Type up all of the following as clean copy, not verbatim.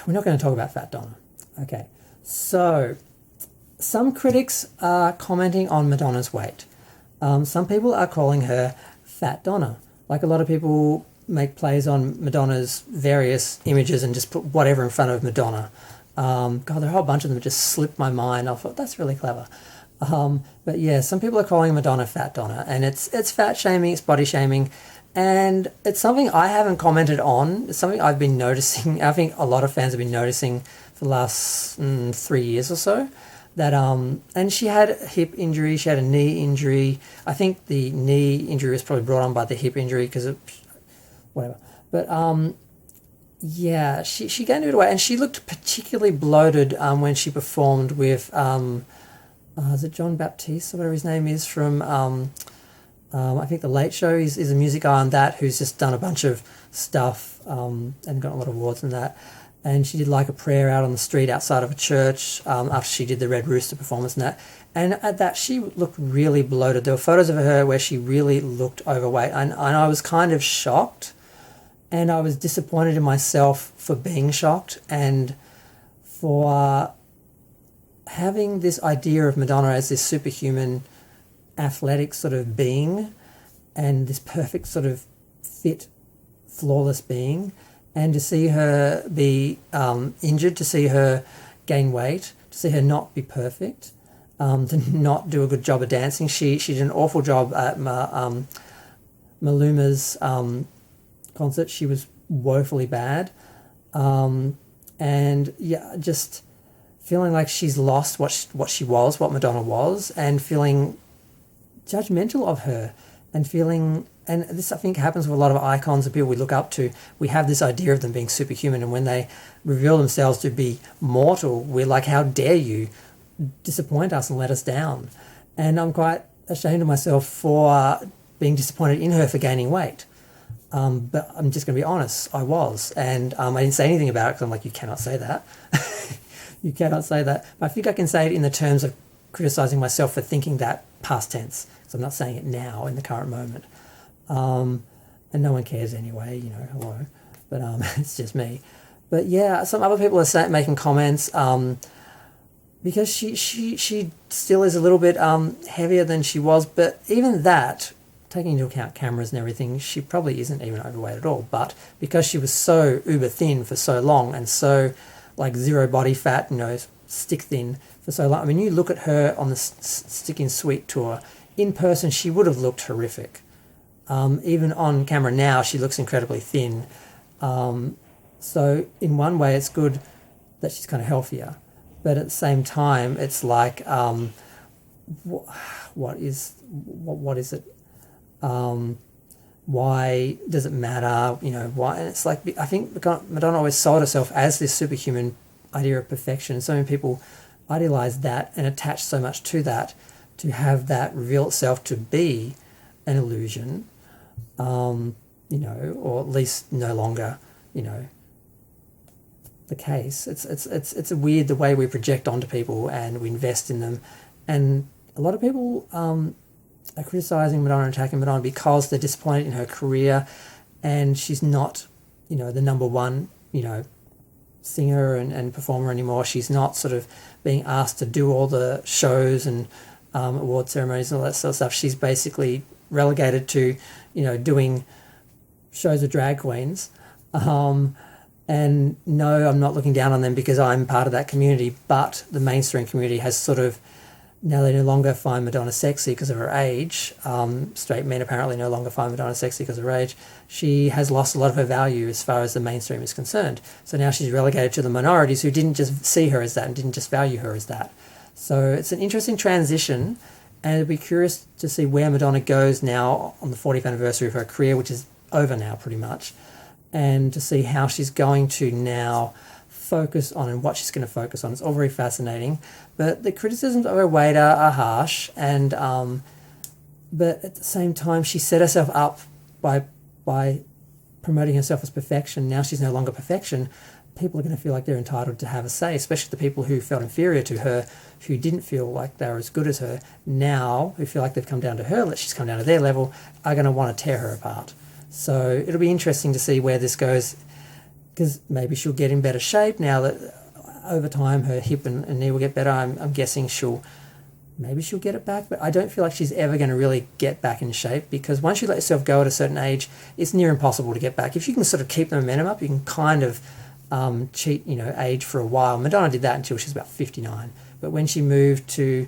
we're not going to talk about Fat-Donna. Okay, so some critics are commenting on Madonna's weight. Some people are calling her Fat-Donna. Like a lot of people make plays on Madonna's various images and just put whatever in front of Madonna. God, there are a whole bunch of them that just slipped my mind. I thought, that's really clever. But yeah, some people are calling Madonna Fat-Donna, and it's fat shaming, it's body shaming, and it's something I haven't commented on. It's something I've been noticing. I think a lot of fans have been noticing for the last 3 years or so. That and she had a hip injury, she had a knee injury. I think the knee injury was probably brought on by the hip injury because of whatever. But yeah, she gained a bit of weight, and she looked particularly bloated when she performed with is it John Baptiste or whatever his name is from I think The Late Show is a music guy on that who's just done a bunch of stuff and got a lot of awards and that. And she did like a prayer out on the street outside of a church after she did the Red Rooster performance and that. And at that, she looked really bloated. There were photos of her where she really looked overweight. And I was kind of shocked. And I was disappointed in myself for being shocked and for having this idea of Madonna as this superhuman, athletic sort of being and this perfect sort of fit, flawless being. And to see her be injured, to see her gain weight, to see her not be perfect, to not do a good job of dancing. She did an awful job at Maluma's concert. She was woefully bad. And yeah, just feeling like she's lost what she was, what Madonna was, and feeling judgmental of her and feeling... And this, I think, happens with a lot of icons and people we look up to. We have this idea of them being superhuman, and when they reveal themselves to be mortal, we're like, how dare you disappoint us and let us down? And I'm quite ashamed of myself for being disappointed in her for gaining weight. But I'm just going to be honest, I was. And I didn't say anything about it because I'm like, you cannot say that. You cannot say that. But I think I can say it in the terms of criticising myself for thinking that past tense. So I'm not saying it now in the current moment. And no one cares anyway, you know, hello, but it's just me. But yeah, some other people are making comments because she still is a little bit heavier than she was, but even that, taking into account cameras and everything, she probably isn't even overweight at all. But because she was so uber thin for so long and so like zero body fat, you know, stick thin for so long. I mean, you look at her on the Stickin' Sweet tour, in person she would have looked horrific. Even on camera now, she looks incredibly thin. So in one way, it's good that she's kind of healthier. But at the same time, it's like, what is it? Why does it matter? You know, why? And it's like, I think Madonna always sold herself as this superhuman idea of perfection. So many people idealize that and attach so much to that, to have that reveal itself to be an illusion. You know, or at least no longer, you know, the case. It's a weird the way we project onto people and we invest in them, and a lot of people are criticising Madonna and attacking Madonna because they're disappointed in her career, and she's not, you know, the number one, you know, singer and performer anymore. She's not sort of being asked to do all the shows and award ceremonies and all that sort of stuff. She's basically relegated to, you know, doing shows with drag queens. And no, I'm not looking down on them because I'm part of that community, but the mainstream community has sort of, now they no longer find Madonna sexy because of her age. Straight men apparently no longer find Madonna sexy because of her age. She has lost a lot of her value as far as the mainstream is concerned. So now she's relegated to the minorities who didn't just see her as that and didn't just value her as that. So it's an interesting transition, and it'll be curious to see where Madonna goes now on the 40th anniversary of her career, which is over now pretty much, and to see how she's going to now focus on and what she's going to focus on. It's all very fascinating, but the criticisms of her weight are harsh, and but at the same time she set herself up by promoting herself as perfection. Now she's no longer perfection. People are going to feel like they're entitled to have a say, especially the people who felt inferior to her, who didn't feel like they were as good as her, now who feel like they've come down to her, she's come down to their level, are going to want to tear her apart. So it'll be interesting to see where this goes because maybe she'll get in better shape now that over time her hip and knee will get better. I'm guessing maybe she'll get it back, but I don't feel like she's ever going to really get back in shape, because once you let yourself go at a certain age, it's near impossible to get back. If you can sort of keep the momentum up, you can kind of cheat, age for a while. Madonna did that until she was about 59. But when she moved to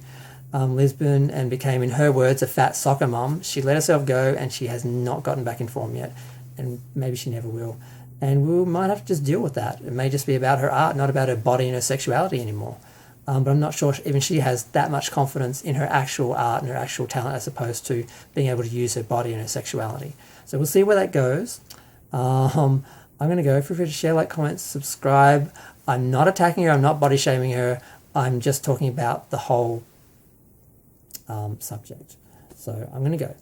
Lisbon and became, in her words, a fat soccer mom, she let herself go and she has not gotten back in form yet. And maybe she never will. And we might have to just deal with that. It may just be about her art, not about her body and her sexuality anymore. But I'm not sure even she has that much confidence in her actual art and her actual talent as opposed to being able to use her body and her sexuality. So we'll see where that goes. I'm going to go. Feel free to share, like, comment, subscribe. I'm not attacking her. I'm not body shaming her. I'm just talking about the whole subject. So I'm going to go.